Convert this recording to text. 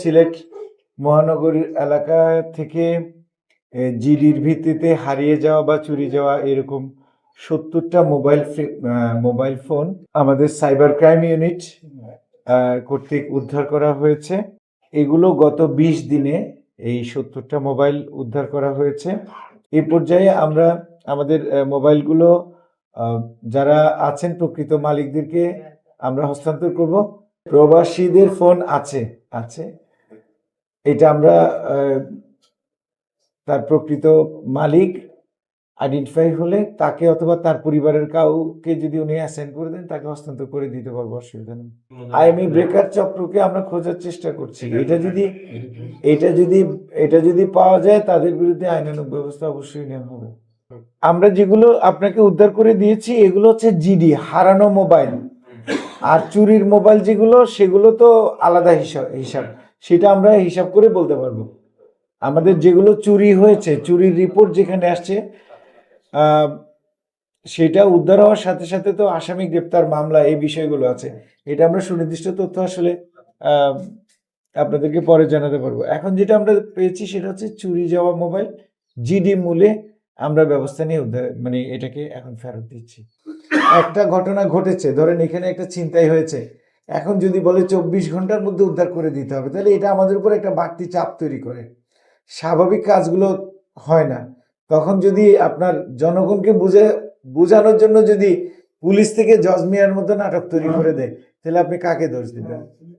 সিলেট মহানগরীর এলাকা থেকে জিডির ভিত্তিতে হারিয়ে যাওয়া বা চুরি যাওয়া এরকম 70টা মোবাইল ফোন আমাদের সাইবার ক্রাইম ইউনিট কর্তৃক উদ্ধার করা হয়েছে। এগুলো গত 20 দিনে এই 70টা মোবাইল উদ্ধার করা হয়েছে। এই পর্যায়ে আমরা আমাদের মোবাইলগুলো যারা আছেন প্রকৃত মালিকদেরকে আমরা হস্তান্তর করব। প্রবাসীদের ফোন আছে এটা আমরা তার প্রকৃত মালিক আইডেন্টিফাই হলে তাকে অথবা তার পরিবারের কাউকে যদি উনি অ্যাসাইন করে দেন তাকে হস্তান্তর করে দিতে পারবো, অসুবিধা নেই। আইএমই ব্রেকার চক্রকে আমরা খোঁজার চেষ্টা করছি। এটা যদি পাওয়া যায় তাদের বিরুদ্ধে আইনানুগ ব্যবস্থা অবশ্যই নেওয়া হবে। আমরা যেগুলো আপনাকে উদ্ধার করে দিয়েছি এগুলো হচ্ছে জিডি, হারানো মোবাইল। আর চুরির মোবাইল যেগুলো সেগুলো তো আলাদা হিসাব, সেটা আমরা হিসাব করে বলতে পারবো। আমাদের যেগুলো চুরি হয়েছে, চুরির রিপোর্ট যেখানে আসছে সেটা উদ্ধার হওয়ার সাথে সাথে তো আসামি গ্রেপ্তার মামলা এই বিষয়গুলো আছে। এটা আমরা সুনির্দিষ্ট তথ্য আসলে আপনাদেরকে পরে জানাতে পারবো। এখন যেটা আমরা পেয়েছি সেটা হচ্ছে চুরি যাওয়া মোবাইল, জিডি মূলে আমরা ব্যবস্থা নিয়ে এটাকে এখন ফেরত দিচ্ছি। একটা ঘটনা ঘটেছে, ধরেন এখানে একটা ছিনতাই হয়েছে, এখন যদি বলে 24 ঘন্টার মধ্যে উদ্ধার করে দিতে হবে, তাহলে এটা আমাদের উপর একটা বাড়তি চাপ তৈরি করে, স্বাভাবিক কাজগুলো হয় না। তখন যদি আপনার জনগণকে বোঝানোর জন্য যদি পুলিশ থেকে জজ মিয়ার মতো নাটক তৈরি করে দেয়, তাহলে আপনি কাকে দোষ দিবেন?